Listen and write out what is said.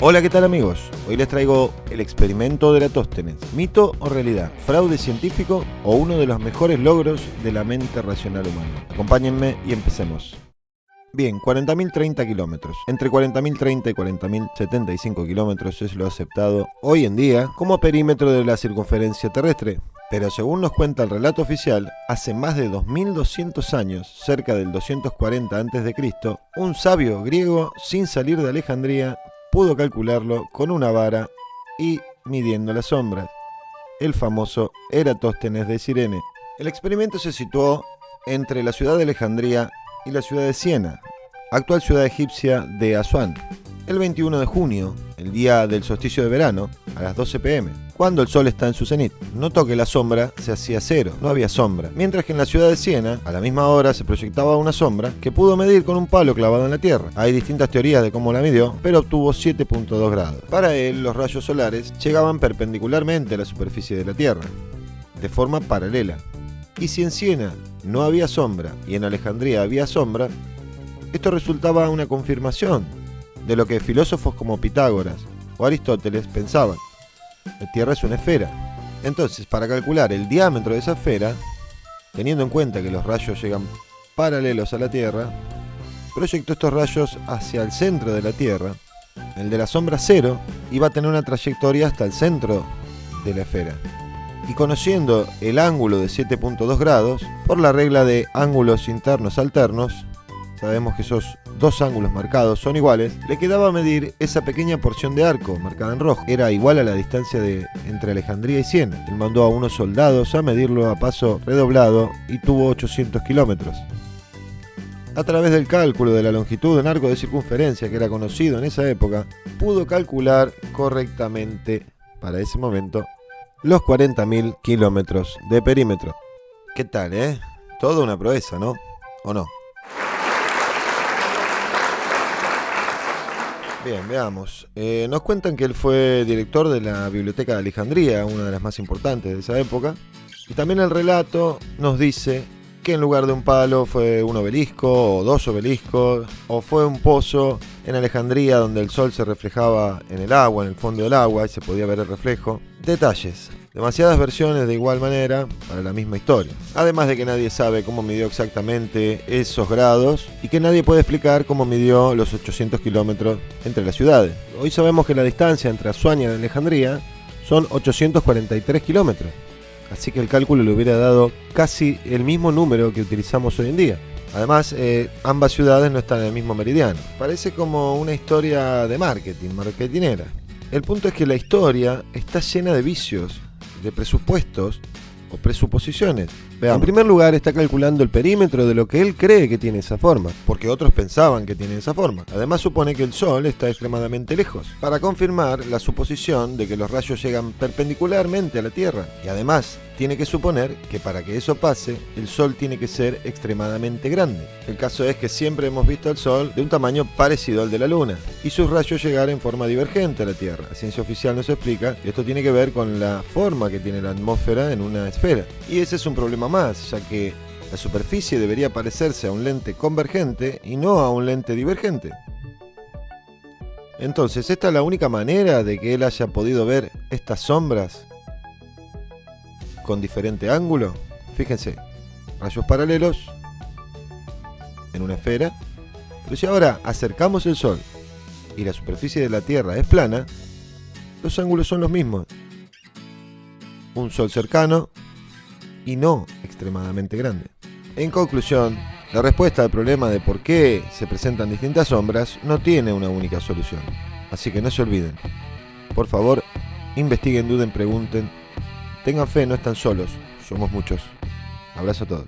Hola, ¿qué tal amigos? Hoy les traigo el experimento de Eratóstenes. ¿Mito o realidad? ¿Fraude científico o uno de los mejores logros de la mente racional humana? Acompáñenme y empecemos. Bien, 40.030 kilómetros. Entre 40.030 y 40.075 kilómetros es lo aceptado hoy en día como perímetro de la circunferencia terrestre. Pero según nos cuenta el relato oficial, hace más de 2200 años, cerca del 240 a.C., un sabio griego, sin salir de Alejandría, pudo calcularlo con una vara y midiendo las sombras, el famoso Eratóstenes de Cirene. El experimento se situó entre la ciudad de Alejandría y la ciudad de Siena, actual ciudad egipcia de Asuán, el 21 de junio, el día del solsticio de verano, a las 12 p.m., cuando el sol está en su cenit. Notó que la sombra se hacía cero, no había sombra, mientras que en la ciudad de Siena, a la misma hora, se proyectaba una sombra que pudo medir con un palo clavado en la tierra. Hay distintas teorías de cómo la midió, pero obtuvo 7.2 grados. Para él, los rayos solares llegaban perpendicularmente a la superficie de la Tierra, de forma paralela. Y si en Siena no había sombra y en Alejandría había sombra, esto resultaba una confirmación de lo que filósofos como Pitágoras o Aristóteles pensaban. La Tierra es una esfera. Entonces, para calcular el diámetro de esa esfera, teniendo en cuenta que los rayos llegan paralelos a la Tierra, proyectó estos rayos hacia el centro de la Tierra. El de la sombra cero iba a tener una trayectoria hasta el centro de la esfera. Y conociendo el ángulo de 7.2 grados, por la regla de ángulos internos alternos, sabemos que esos dos ángulos marcados son iguales, le quedaba medir esa pequeña porción de arco marcada en rojo. Era igual a la distancia entre Alejandría y Siena. Él mandó a unos soldados a medirlo a paso redoblado y tuvo 800 kilómetros. A través del cálculo de la longitud de un arco de circunferencia que era conocido en esa época, pudo calcular correctamente, para ese momento, los 40.000 kilómetros de perímetro. ¿Qué tal, Toda una proeza, ¿no? ¿O no? Bien, veamos. Nos cuentan que él fue director de la Biblioteca de Alejandría, una de las más importantes de esa época. Y también el relato nos dice que en lugar de un palo fue un obelisco o dos obeliscos, o fue un pozo en Alejandría donde el sol se reflejaba en el agua, en el fondo del agua, y se podía ver el reflejo. Detalles. Demasiadas versiones de igual manera para la misma historia. Además de que nadie sabe cómo midió exactamente esos grados y que nadie puede explicar cómo midió los 800 kilómetros entre las ciudades. Hoy sabemos que la distancia entre Asuán y Alejandría son 843 kilómetros. Así que el cálculo le hubiera dado casi el mismo número que utilizamos hoy en día. Además, ambas ciudades no están en el mismo meridiano. Parece como una historia de marketinera. El punto es que la historia está llena de vicios, de presupuestos o presuposiciones. Veamos. En primer lugar, está calculando el perímetro de lo que él cree que tiene esa forma, porque otros pensaban que tiene esa forma. Además, supone que el Sol está extremadamente lejos, para confirmar la suposición de que los rayos llegan perpendicularmente a la Tierra. Y además, tiene que suponer que para que eso pase, el Sol tiene que ser extremadamente grande. El caso es que siempre hemos visto al Sol de un tamaño parecido al de la Luna, y sus rayos llegar en forma divergente a la Tierra. La ciencia oficial nos explica que esto tiene que ver con la forma que tiene la atmósfera en una esfera. Y ese es un problema más, ya que la superficie debería parecerse a un lente convergente y no a un lente divergente. Entonces, ¿esta es la única manera de que él haya podido ver estas sombras con diferente ángulo? Fíjense, rayos paralelos en una esfera, pero si ahora acercamos el Sol y la superficie de la Tierra es plana, los ángulos son los mismos. Un Sol cercano y no extremadamente grande. En conclusión, la respuesta al problema de por qué se presentan distintas sombras no tiene una única solución. Así que no se olviden. Por favor, investiguen, duden, pregunten. Tengan fe, no están solos. Somos muchos. Abrazo a todos.